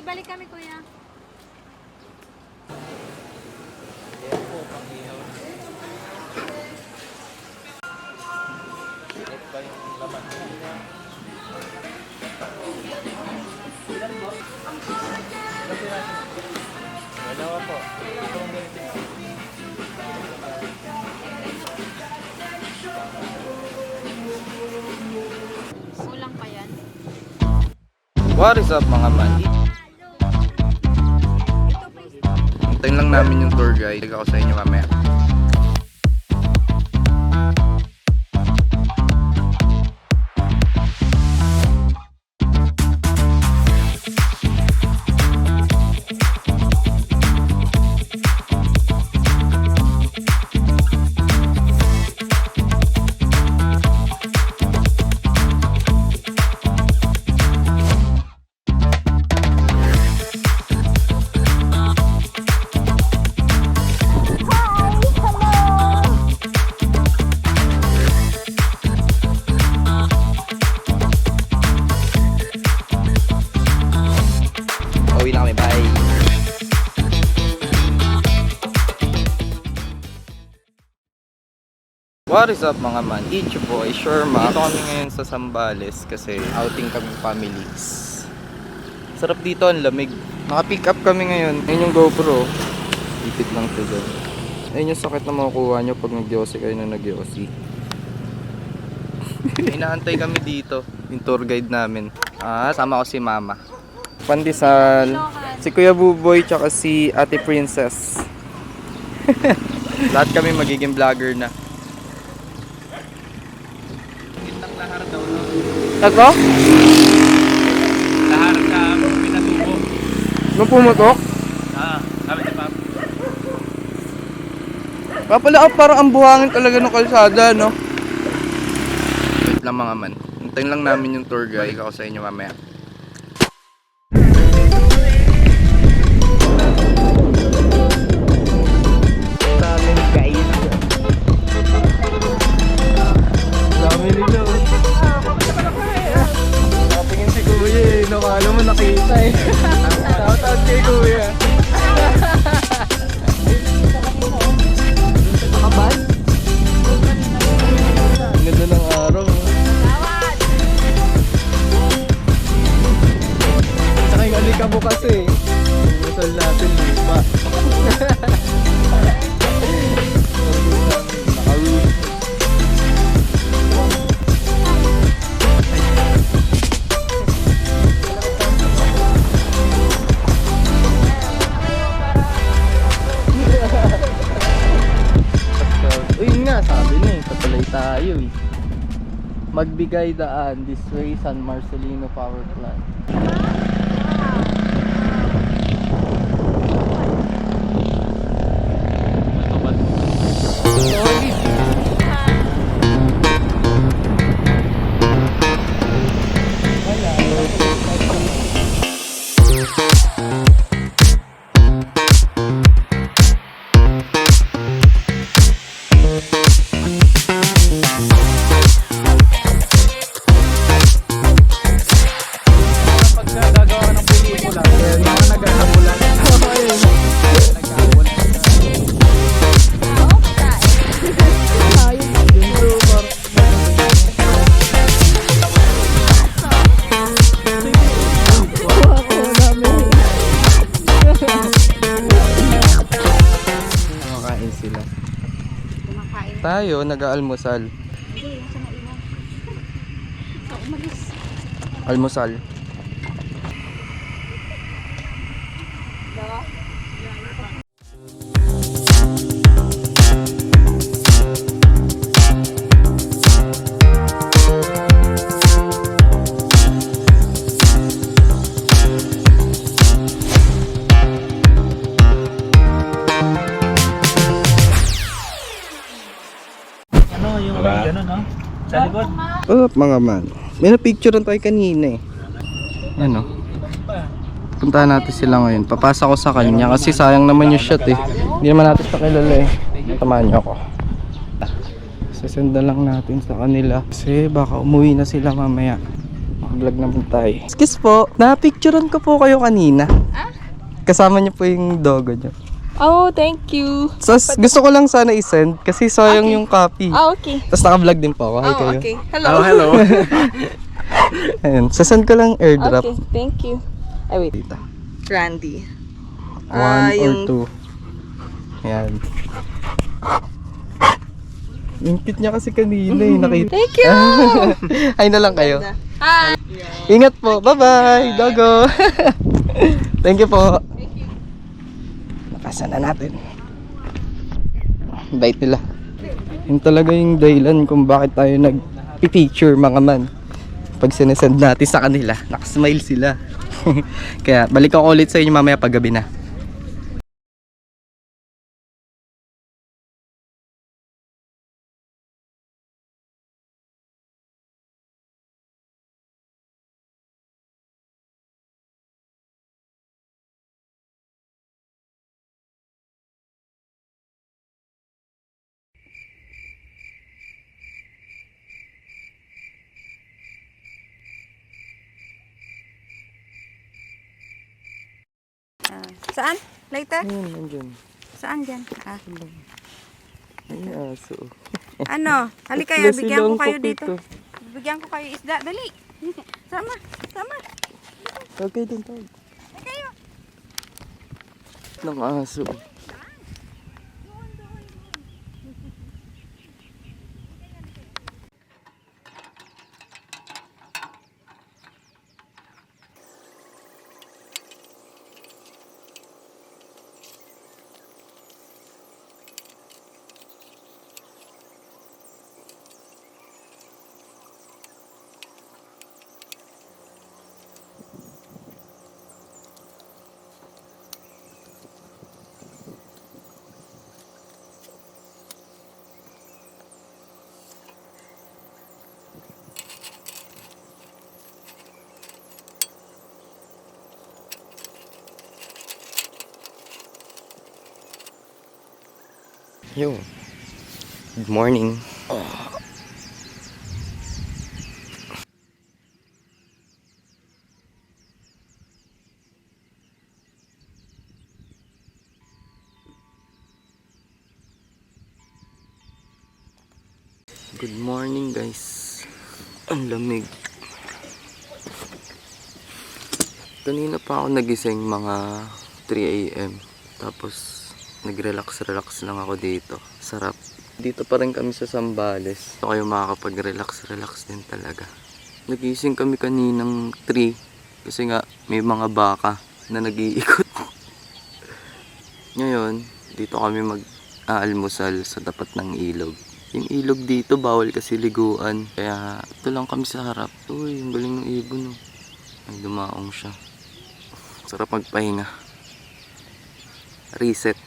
balik kami, kuya. Ayan po, pang-ihaw. Ito pa yung laman. Dalawa po. Itong ganito. Kulang pa yan. What is up mga man? Hintayin lang namin yung tour guide. Ako sa inyo mamaya. Uwi na kami, bye! What is up mga man? It's your boy, Sherma. Dito kami ngayon sa Zambales kasi outing kami families. Sarap dito, ang lamig. Naka-pick up kami ngayon. Ayun yung GoPro. Ipit lang ito dyan. Ayun yung sakit na makukuha nyo pag nag-Yossi kayo na nag-Yossi. Inaantay kami dito. Yung tour guide namin. Sama ko si Mama. Pandesal. Si Kuya Buboy tsaka si Ate Princess. Lahat kami magiging vlogger na. Lahar daw, no? Tago? Lahar ka, pinatubo. Nung pumutok? Sabi ni Papa. Kapala parang ang buhangin talaga ng kalsada, no? Wait lang mga man. Hintayin lang namin yung tour guide. Ako sa inyo mamaya. Daming guys. Dami nila. Natingin si Kuya eh. Nakala mo nakita eh. Shoutout kay Kuya. Nakabad? Ganda ng araw. Saka yung alikabo kasi. Umusal natin lupa. Naka-roof. Yun nga, sabi na eh, patulay tayo eh. Magbigay daan, this way, San Marcelino Power Plant. Tayo nag-aalmusal. Almusal. Gano'n, no? Sa likod. Mga man. May na-picturean tayo kanina eh. Ano? Puntahan natin sila ngayon. Papasa ko sa kanya kasi sayang naman yung shot eh. Hindi naman natin sa kilala eh. Tamahan niyo ako. Sasenda lang natin sa kanila kasi baka umuwi na sila mamaya. Makablog naman tayo. Excuse po, napicturean ko po kayo kanina. Ah? Kasama niyo po yung dogo niyo. Oh, thank you. So, gusto ko lang sana i-send kasi sayang yung copy. Okay. Tapos naka-vlog din po ako. Hi kayo. Okay. Hello. Oh, hello. Ayun, sasend ko lang airdrop. Okay, thank you. Ay, wait. Dito. Randy. 1 yung... or 2. Ayan. Yung cute niya kasi kanina eh. Nakita. Thank you! Ay na lang kayo. Hi! Ingat po. Bye-bye, dogo. Thank you po. Nakasan na natin. Bait nila. Yun talaga yung dahilan kung bakit tayo nag-picture mga man. Pag sinesend natin sa kanila, nakasmile sila. Kaya balik ako ulit sa inyo mamaya pag gabi na. Saan? Later? Ayun, nandyan. Saan dyan? Ah. Ay, aso. Ano? Halika kayo, Tatlo bigyan ko silang kayo papito. dito. Bigyan ko kayo isda. Dali. Sama. Sama. Okay din tayo. Kayo. Ng aso. Yo. Good morning. Good morning guys. Ang lamig. Kanina pa ako nagising mga 3 AM. Tapos nag-relax lang ako dito. Sarap. Dito pa rin kami sa Zambales. Ito kayo makakapag-relax din talaga. Nagising kami kaninang 3 kasi nga may mga baka na nag-iikot. Ngayon, dito kami mag-aalmusal sa tapat ng ilog. Yung ilog dito bawal kasi liguan. Kaya ito lang kami sa harap. Uy, ang galing ng ibon oh. Ay, dumaong siya. Sarap magpahinga. Reset.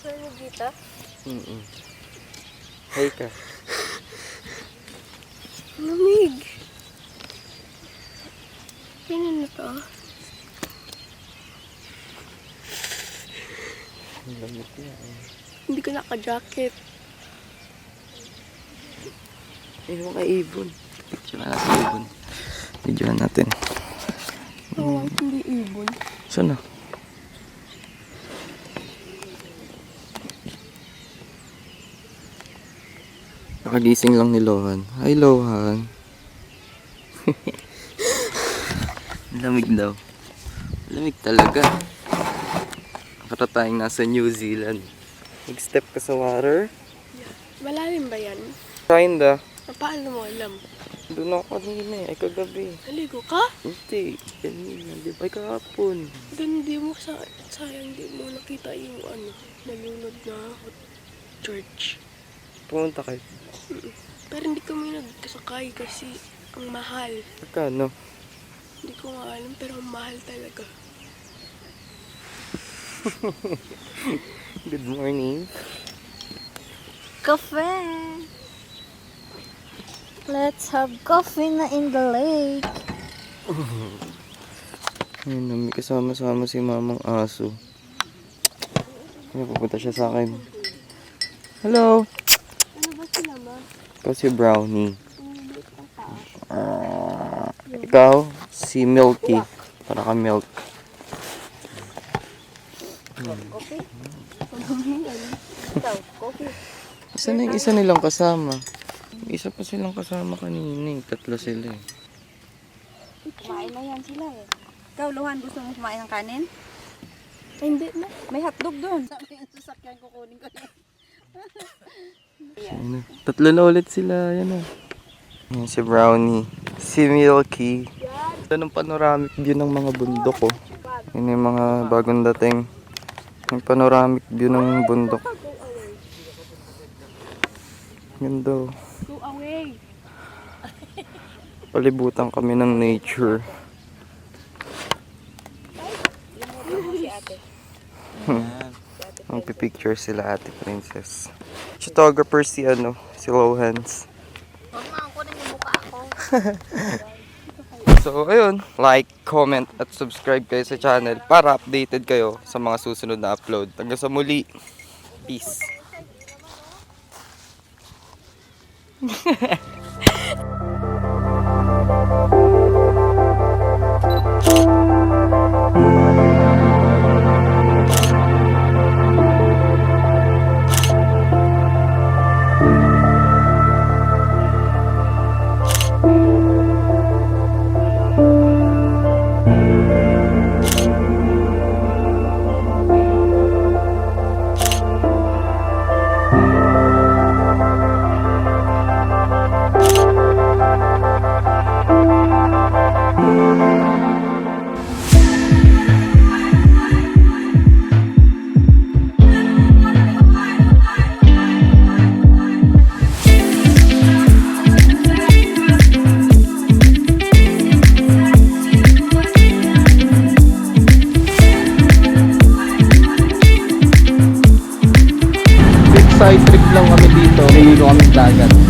Ano dito? Hey ka. Lamig. Ano to? Ang lamig niya. Hindi ko naka-jacket. Ayun mga ibon. Picture na natin ibon. Videoan natin. Oh, hindi ibon. Saan na? Nakagising lang ni Lohan. Hi Lohan. Lamig daw. Lamig talaga. Nakatayang nasa New Zealand. Nag-step ka sa water? Malalim ba yan? Kinda. Paano mo alam? Doon ako kanina eh. Ay kagabi. Naligo ka? Hindi. Kanina. Di ba? Ay kahapon. Doon hindi mo sayang hindi mo nakita yung nalunod na church. Pumunta kayo. Pero hindi kami nagkasakay kasi ang mahal. Magkano? Hindi ko nga alam pero ang mahal talaga. Good morning. Coffee. Let's have coffee na in the lake. Ayun, may kasama-sama si mamang aso. Ayun, pupunta siya sa akin. Hello! Ano ba sila ma? Ikaw si Brownie. Ulit ang taas. Ikaw, si Milky. Para ka milk. Coffee? Ikaw, coffee? Isa na yung isa nilang kasama. May isa pa silang kasama kanina eh. Tatlo sila eh. Kumain na yan sila eh. Ikaw, Luhan, gusto mo kumain ng kanin? Ay, hindi na. May hotdog doon. Sabi yung sasakyan kukunin ko na. Ayun na. Tatlo na ulit sila. Yan na. Yan si Brownie. Si Milky. Ito ng panoramic view ng mga bundok oh. Yan yung mga bagong dating. Yung panoramic view ng bundok. Ganda oh. Go away. Palibutan kami ng nature. Magpipicture sila Ate Princess. Photographer si si Lohans. Huwag mo ang kunin yung mukha ko. So ayun, like, comment at subscribe kayo sa channel para updated kayo sa mga susunod na upload. Hanggang sa muli. Peace. Side trip lang kami dito. Nililo kami dagat.